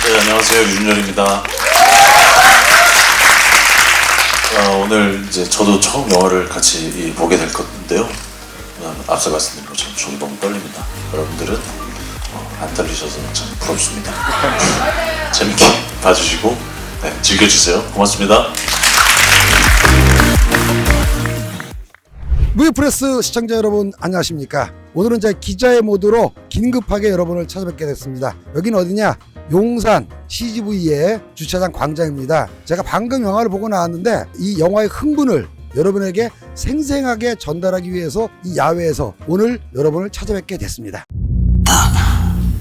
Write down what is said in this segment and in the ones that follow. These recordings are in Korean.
네, 안녕하세요. 윤열입니다. 오늘 이제 저도 처음 영화를 같이 보게 될 건데요. 앞서 말씀드린 것처럼 저도 너무 떨립니다. 여러분들은 안 떨리셔서 참 부럽습니다. 재밌게 봐주시고 즐겨주세요. 고맙습니다. 무비프레스 시청자 여러분 안녕하십니까? 오늘은 제 기자의 모드로 긴급하게 여러분을 찾아뵙게 됐습니다. 여긴 어디냐? 용산 CGV의 주차장 광장입니다. 제가 방금 영화를 보고 나왔는데 이 영화의 흥분을 여러분에게 생생하게 전달하기 위해서 이 야외에서 오늘 여러분을 찾아뵙게 됐습니다. 딱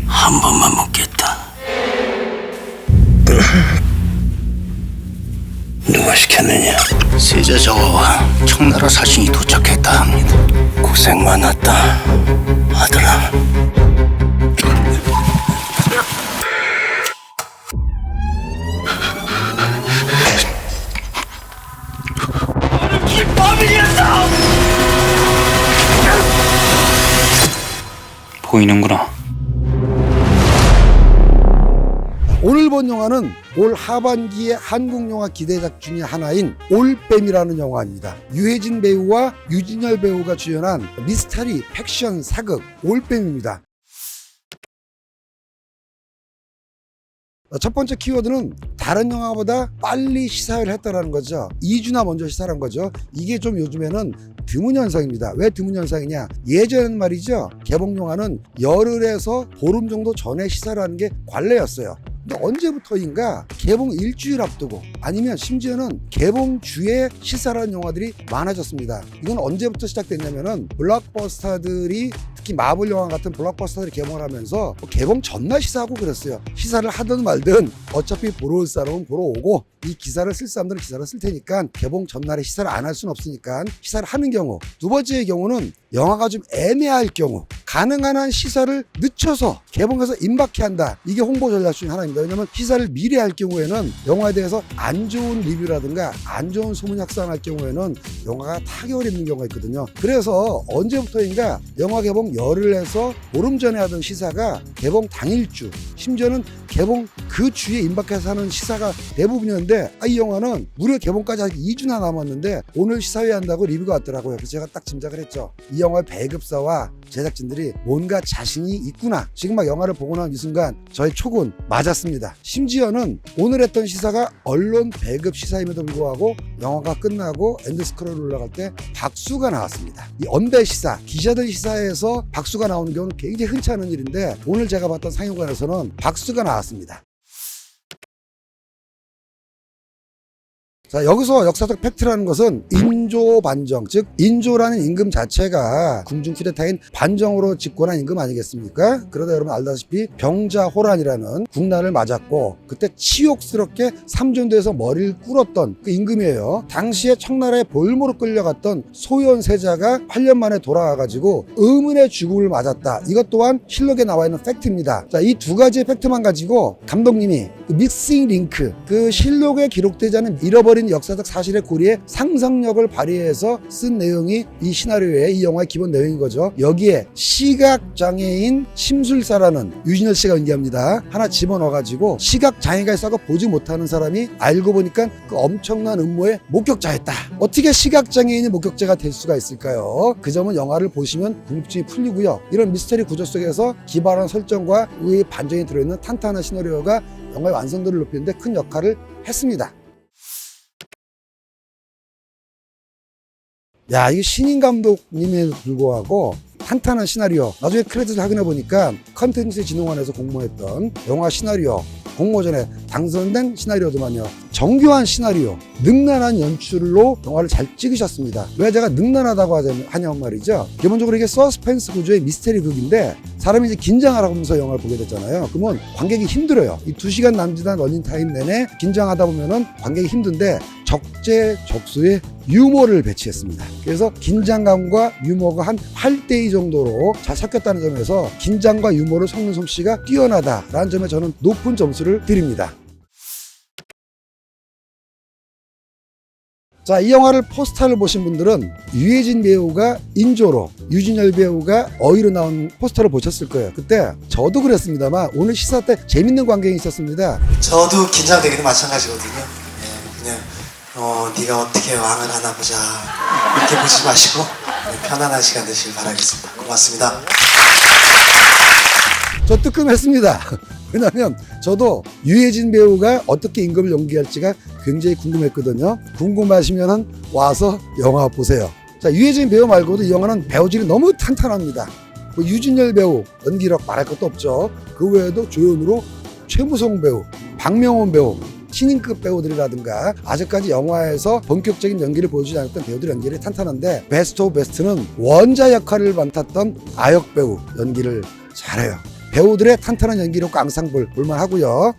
한 번만 묻겠다. 누가 시켰느냐? 세자저와 청나라 사신이 도착했다 합니다. 고생 많았다, 아들아. 너는 김범인이었어! 보이는구나. 오늘 본 영화는 올 하반기의 한국 영화 기대작 중에 하나인 올빼미라는 영화입니다. 유해진 배우와 유진열 배우가 주연한 미스터리 팩션 사극 올빼미입니다. 첫 번째 키워드는 다른 영화보다 빨리 시사를 했다라는 거죠. 2주나 먼저 시사를 한 거죠. 이게 좀 요즘에는 드문 현상입니다. 왜 드문 현상이냐? 예전엔 말이죠. 개봉 영화는 열흘에서 보름 정도 전에 시사를 하는 게 관례였어요. 근데 언제부터인가 개봉 일주일 앞두고 아니면 심지어는 개봉 주에 시사를 하는 영화들이 많아졌습니다. 이건 언제부터 시작됐냐면은 블록버스터들이 특히 마블 영화 같은 블록버스터들이 개봉을 하면서 개봉 전날 시사하고 그랬어요. 시사를 하든 말든 어차피 보러 올 사람은 보러 오고 이 기사를 쓸 사람들은 기사를 쓸 테니까 개봉 전날에 시사를 안 할 수는 없으니까 시사를 하는 경우. 두 번째의 경우는 영화가 좀 애매할 경우 가능한 한 시사를 늦춰서 개봉해서 임박해 한다. 이게 홍보 전략 중에 하나입니다. 왜냐하면 시사를 미리 할 경우에는 영화에 대해서 안 좋은 리뷰라든가 안 좋은 소문이 확산할 경우에는 영화가 타격을 입는 경우가 있거든요. 그래서 언제부터인가 영화 개봉 열흘에서 보름 전에 하던 시사가 개봉 당일주 심지어는 개봉 그 주에 임박해서 하는 시사가 대부분이었는데 이 영화는 무려 개봉까지 아직 2주나 남았는데 오늘 시사회 한다고 리뷰가 왔더라고요. 그래서 제가 딱 짐작을 했죠. 이 영화의 배급사와 제작진들이 뭔가 자신이 있구나. 지금 막 영화를 보고 나온 이 순간 저의 촉은 맞았습니다. 심지어는 오늘 했던 시사가 언론 배급 시사임에도 불구하고 영화가 끝나고 엔드스크롤 올라갈 때 박수가 나왔습니다. 이 언배 시사, 기자들 시사에서 박수가 나오는 경우는 굉장히 흔치 않은 일인데 오늘 제가 봤던 상영관에서는 박수가 나왔습니다. 자, 여기서 역사적 팩트라는 것은 인조 반정, 즉 인조라는 임금 자체가 궁중 쿠데타인 반정으로 집권한 임금 아니겠습니까? 그러다 여러분 알다시피 병자호란이라는 국난을 맞았고 그때 치욕스럽게 삼전도에서 머리를 꿇었던 그 임금이에요. 당시에 청나라에 볼모로 끌려갔던 소현세자가 8년 만에 돌아와가지고 의문의 죽음을 맞았다. 이것 또한 실록에 나와 있는 팩트입니다. 자, 이 두 가지의 팩트만 가지고 감독님이 그 믹싱 링크, 그 실록에 기록되지 않은 잃어버린 역사적 사실의 고리에 상상력을 발휘해서 쓴 내용이 이 시나리오의 이 영화의 기본 내용인 거죠. 여기에 시각장애인 심술사라는 유진열 씨가 연기합니다. 하나 집어넣어가지고 시각장애가 있어서 보지 못하는 사람이 알고 보니까 그 엄청난 음모의 목격자였다. 어떻게 시각장애인이 목격자가 될 수가 있을까요? 그 점은 영화를 보시면 궁금증이 풀리고요. 이런 미스터리 구조 속에서 기발한 설정과 의의 반전이 들어있는 탄탄한 시나리오가 영화의 완성도를 높이는데 큰 역할을 했습니다. 야, 이게 신인 감독님에도 불구하고 탄탄한 시나리오. 나중에 크레딧을 확인해 보니까 컨텐츠진흥원에서 공모했던 영화 시나리오 공모전에 당선된 시나리오더만요. 정교한 시나리오, 능란한 연출로 영화를 잘 찍으셨습니다. 왜 제가 능란하다고 하냐면 말이죠. 기본적으로 이게 서스펜스 구조의 미스테리 극인데 사람이 이제 긴장하라고 하면서 영화를 보게 됐잖아요. 그러면 관객이 힘들어요. 이 2시간 남짓한 런닝타임 내내 긴장하다 보면은 관객이 힘든데 적재적소의 유머를 배치했습니다. 그래서 긴장감과 유머가 한 8대2 정도로 잘 섞였다는 점에서 긴장과 유머를 섞는 솜씨가 뛰어나다라는 점에 저는 높은 점수를 드립니다. 자, 이 영화를 포스터를 보신 분들은 유해진 배우가 인조로, 유진열 배우가 어이로 나온 포스터를 보셨을 거예요. 그때 저도 그랬습니다만 오늘 시사 때 재밌는 광경이 있었습니다. 저도 긴장되기도 마찬가지거든요. 네, 그냥 네가 어떻게 왕을 하나 보자 이렇게 보지 마시고 편안한 시간 되시길 바라겠습니다. 고맙습니다. 저 뜨끔했습니다. 왜냐면 저도 유해진 배우가 어떻게 임금을 연기할지가 굉장히 궁금했거든요. 궁금하시면 와서 영화 보세요. 자, 유해진 배우 말고도 이 영화는 배우진이 너무 탄탄합니다. 뭐 유진열 배우 연기력 말할 것도 없죠. 그 외에도 조연으로 최무성 배우, 박명훈 배우, 신인급 배우들이라든가 아직까지 영화에서 본격적인 연기를 보여주지 않았던 배우들 연기를 탄탄한데 베스트 오브 베스트는 원자 역할을 맡았던 아역 배우 연기를 잘해요. 배우들의 탄탄한 연기력과 앙상블 볼만하고요.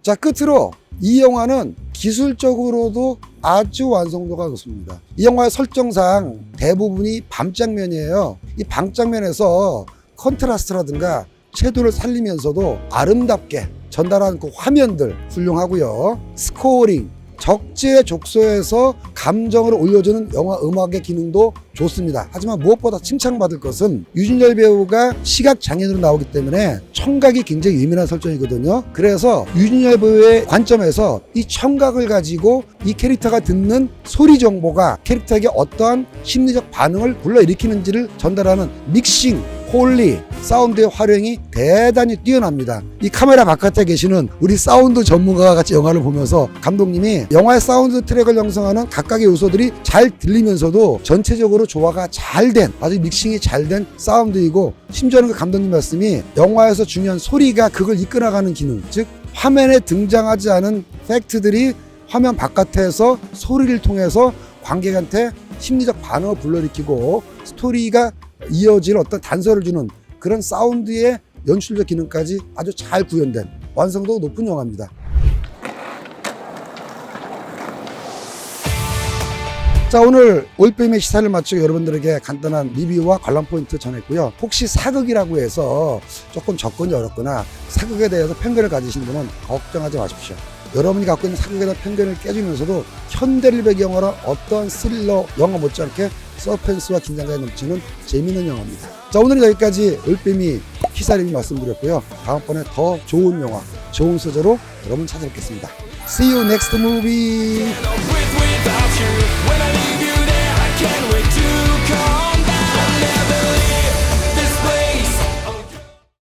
자, 끝으로 이 영화는 기술적으로도 아주 완성도가 높습니다. 이 영화의 설정상 대부분이 밤 장면이에요. 이 밤 장면에서 컨트라스트라든가 채도를 살리면서도 아름답게 전달하는 그 화면들 훌륭하고요. 스코어링, 적재적소에서 감정을 올려주는 영화 음악의 기능도 좋습니다. 하지만 무엇보다 칭찬받을 것은 유진열 배우가 시각장애인으로 나오기 때문에 청각이 굉장히 예민한 설정이거든요. 그래서 유진열 배우의 관점에서 이 청각을 가지고 이 캐릭터가 듣는 소리 정보가 캐릭터에게 어떠한 심리적 반응을 불러일으키는지를 전달하는 믹싱, 폴리, 사운드의 활용이 대단히 뛰어납니다. 이 카메라 바깥에 계시는 우리 사운드 전문가와 같이 영화를 보면서 감독님이 영화의 사운드 트랙을 형성하는 각각의 요소들이 잘 들리면서도 전체적으로 조화가 잘 된, 아주 믹싱이 잘 된 사운드이고, 심지어는 그 감독님 말씀이 영화에서 중요한 소리가 그걸 이끌어가는 기능, 즉 화면에 등장하지 않은 팩트들이 화면 바깥에서 소리를 통해서 관객한테 심리적 반응을 불러일으키고 스토리가 이어질 어떤 단서를 주는 그런 사운드의 연출적 기능까지 아주 잘 구현된 완성도 높은 영화입니다. 자, 오늘 올빼미 시사를 마치고 여러분들에게 간단한 리뷰와 관람 포인트 전했고요. 혹시 사극이라고 해서 조금 접근이 어렵거나 사극에 대해서 편견을 가지신 분은 걱정하지 마십시오. 여러분이 갖고 있는 사극에 대한 편견을 깨주면서도 현대를 배경으로 어떤 스릴러 영화 못지않게 서스펜스와 긴장감이 넘치는 재미있는 영화입니다. 자, 오늘은 여기까지 올빼미 시사 리뷰 말씀드렸고요. 다음번에 더 좋은 영화, 좋은 소재로 여러분 찾아뵙겠습니다. See you next movie. When I leave you there, I can't wait to come back. I'll never